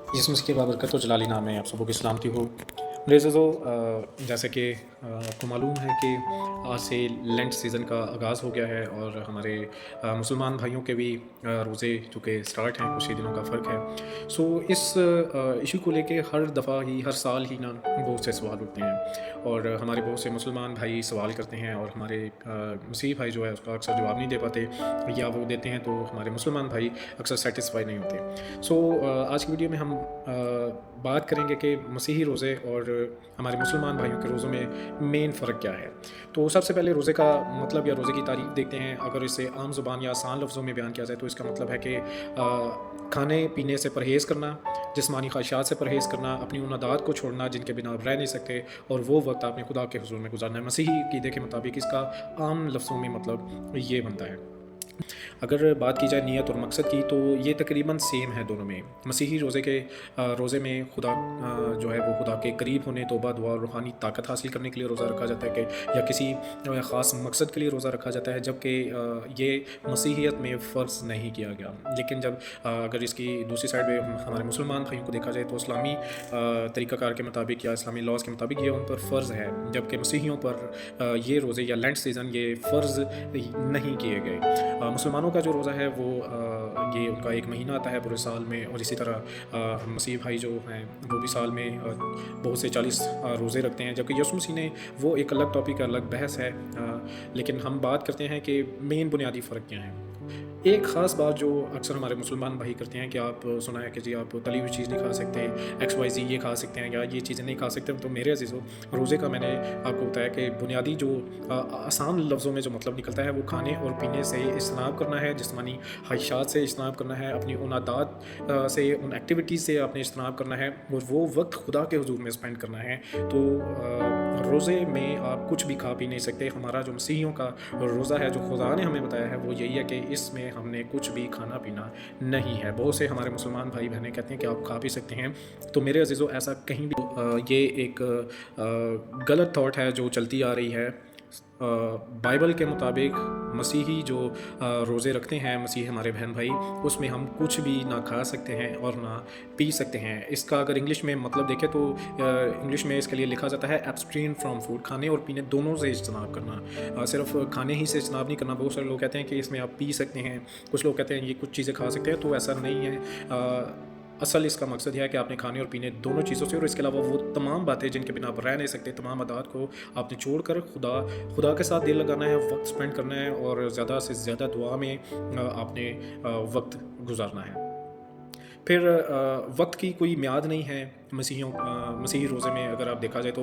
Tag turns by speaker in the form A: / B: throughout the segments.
A: यीशु मसीह की बाबरकत और जलाली नाम में आप सबको की सलामती हो। मेरे अज़ीज़ों, जैसे कि आपको मालूम है कि आज से लेंट सीज़न का आगाज़ हो गया है और हमारे मुसलमान भाइयों के भी रोज़े चूँकि स्टार्ट हैं, कुछ ही दिनों का फ़र्क है। सो इस इशू को लेके हर दफ़ा ही हर साल ही ना बहुत से सवाल उठते हैं और हमारे बहुत से मुसलमान भाई सवाल करते हैं और हमारे मसीही भाई जो है उसका अक्सर जवाब नहीं दे पाते, या वो देते हैं तो हमारे मुसलमान भाई अक्सर सेटिस्फाई नहीं होते। सो आज की वीडियो में हम बात करेंगे कि मसीही रोज़े और हमारे मुसलमान भाइयों के रोज़ों में मेन फ़र्क क्या है। तो सबसे पहले रोज़े का मतलब या रोज़े की तारीफ़ देखते हैं। अगर इसे आम ज़ुबान या आसान लफ्ज़ों में बयान किया जाए तो इसका मतलब है कि खाने पीने से परहेज़ करना, जिस्मानी ख्वाहिशात से परहेज़ करना, अपनी उन आदात को छोड़ना जिनके बिना आप रह नहीं सकते, और वो वक्त आपने खुदा के हुज़ूर में गुजारना है। मसीही अक़ीदे के मुताबिक इसका आम लफ्ज़ों में मतलब ये बनता है। अगर बात की जाए नीयत और मकसद की, तो ये तकरीबन सेम है दोनों में। मसीही रोज़े में खुदा जो है वो खुदा के करीब होने, तौबा, दुआ और रूहानी ताकत हासिल करने के लिए रोज़ा रखा जाता है कि या किसी ख़ास मकसद के लिए रोज़ा रखा जाता है, जबकि ये मसीहियत में फ़र्ज़ नहीं किया गया। लेकिन जब अगर इसकी दूसरी साइड पे हमारे मुसलमान भाइयों को देखा जाए तो इस्लामी तरीक़ाकार के मुताबिक या इस्लामी लॉज़ के मुताबिक ये उन पर फ़र्ज़ है, जबकि मसीहियों पर ये रोज़े या लेंट सीज़न ये फ़र्ज़ नहीं किए गए। मुसलमानों का जो रोज़ा है वो ये उनका एक महीना आता है पूरे साल में, और इसी तरह मसीह भाई जो हैं वो भी साल में बहुत से 40 रोज़े रखते हैं, जबकि यीशु मसीह ने वो एक अलग टॉपिक, अलग बहस है। लेकिन हम बात करते हैं कि मेन बुनियादी फ़र्क क्या है। एक ख़ास बात जो अक्सर हमारे मुसलमान भाई करते हैं कि आप सुना है कि जी आप तली हुई चीज़ नहीं खा सकते, XYZ ये खा सकते हैं या ये चीज़ें नहीं खा सकते। तो मेरे अज़ीज़ों, रोज़े का मैंने आपको बताया कि बुनियादी जो आसान लफ्ज़ों में जो मतलब निकलता है वो खाने और पीने से इज्तनाब करना है, जिस्मानी ख्वाहिशात से इज्तनाब करना है, अपनी उन आदात से, उन एक्टिविटीज़ से आपने इज्तनाब करना है, और वो वक्त खुदा के हुज़ूर में स्पेंड करना है। तो रोज़े में आप कुछ भी खा पी नहीं सकते। हमारा जो मसीहियों का रोज़ा है, जो खुदा ने हमें बताया है, वो यही है कि इसमें हमने कुछ भी खाना पीना नहीं है। बहुत से हमारे मुसलमान भाई बहनें कहते हैं कि आप खा पी सकते हैं। तो मेरे अज़ीज़ों, ऐसा कहीं भी ये एक गलत थॉट है जो चलती आ रही है। बाइबल के मुताबिक मसीही जो रोज़े रखते हैं, मसीह हमारे बहन भाई, उसमें हम कुछ भी ना खा सकते हैं और ना पी सकते हैं। इसका अगर इंग्लिश में मतलब देखें तो इंग्लिश में इसके लिए लिखा जाता है एब्सटेन फ्रॉम फूड, खाने और पीने दोनों से इज्तनाब करना। सिर्फ खाने ही से इज्तनाब नहीं करना। बहुत सारे लोग कहते हैं कि इसमें आप पी सकते हैं, कुछ लोग कहते हैं ये कुछ चीज़ें खा सकते हैं, तो ऐसा नहीं है। असल इसका मकसद यह है कि आपने खाने और पीने दोनों चीज़ों से, और इसके अलावा वो तमाम बातें जिनके बिना आप रह नहीं सकते, तमाम आदात को आपने छोड़कर खुदा के साथ दिल लगाना है, वक्त स्पेंड करना है, और ज़्यादा से ज़्यादा दुआ में आपने वक्त गुजारना है। फिर वक्त की कोई म्याद नहीं है। मसीही रोज़े में अगर आप देखा जाए तो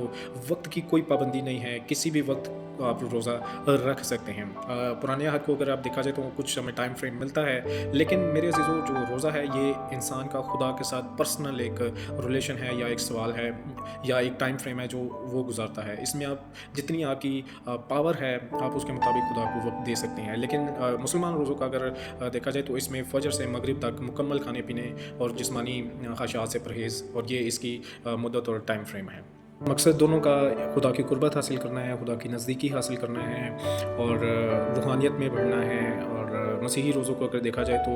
A: वक्त की कोई पाबंदी नहीं है, किसी भी वक्त आप रोज़ा रख सकते हैं। पुराने अहद को अगर आप देखा जाए तो कुछ हमें टाइम फ्रेम मिलता है, लेकिन मेरे अज़ीज़ों, जो रोज़ा है ये इंसान का खुदा के साथ पर्सनल एक रिलेशन है, या एक सवाल है, या एक टाइम फ्रेम है जो वो गुजारता है। इसमें आप जितनी आपकी पावर है, आप उसके मुताबिक खुदा को वक्त दे सकते हैं। लेकिन मुसलमान रोज़ों का अगर देखा जाए तो इसमें फजर से मगरिब तक मुकम्मल खाने पीने और जिस्मानी ख्वाहिशात से परहेज़, और ये इसकी मुद्दत और टाइम फ्रेम है। मकसद दोनों का खुदा की कुर्बत हासिल करना है, खुदा की नज़दीकी हासिल करना है, और रूहानियत में बढ़ना है। और मसीही रोज़ों को अगर देखा जाए तो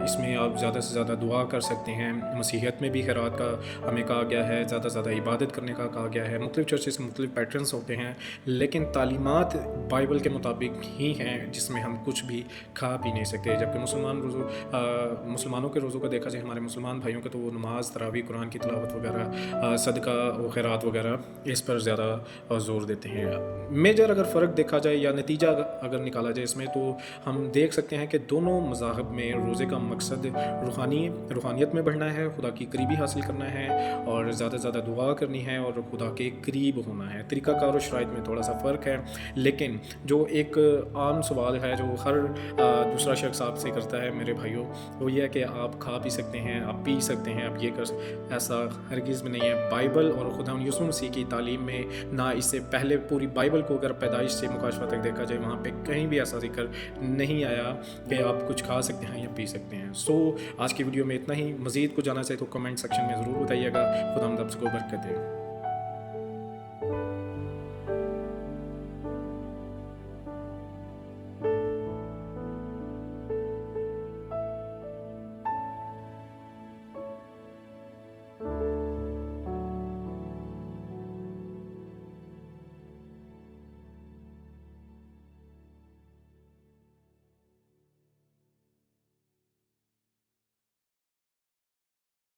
A: इसमें आप ज़्यादा से ज़्यादा दुआ कर सकते हैं। मसीहियत में भी खैरात का हमें कहा गया है, ज़्यादा से ज़्यादा इबादत करने का कहा गया है। मुख्तलिफ़ चर्चेस के मुख्तलिफ़ पैटर्न्स होते हैं, लेकिन तालीमात बाइबल के मुताबिक ही हैं, जिसमें हम कुछ भी खा पी नहीं सकते। जबकि मुसलमानों के रोज़ों को देखा जाए, हमारे मुसलमान भाइयों के, तो वो नमाज, तरावी, कुरान की तिलावत वगैरह, सदका व खैरात वगैरह, इस पर ज़्यादा ज़ोर देते हैं। मेजर अगर फ़र्क देखा जाए या नतीजा अगर निकाला जाए इसमें, तो हम देख सकते हैं कि दोनों मज़ाहब में रोज़े का मकसद रूहानियत में बढ़ना है, खुदा की करीबी हासिल करना है, और ज़्यादा से ज़्यादा दुआ करनी है, और खुदा के करीब होना है। तरीक़ाकार और शराइत में थोड़ा सा फ़र्क है, लेकिन जो एक आम सवाल है जो हर दूसरा शख्स आपसे करता है मेरे भाइयों, वो ये है कि आप खा पी सकते हैं, आप पी सकते हैं, आप ये कर, ऐसा हरगिज़ में नहीं है। बाइबल और खुदा यीशु मसीह की तालीम में ना इससे पहले पूरी बाइबल को अगर पैदाइश से मुकाशफा तक देखा जाए, वहाँ पे कहीं भी ऐसा जिक्र नहीं आया कि आप कुछ खा सकते हैं या पी सकते हैं। सो आज की वीडियो में इतना ही। मज़ीद कुछ जानना चाहे तो कमेंट सेक्शन में ज़रूर बताइएगा। खुदा हम सबको बरकत दे।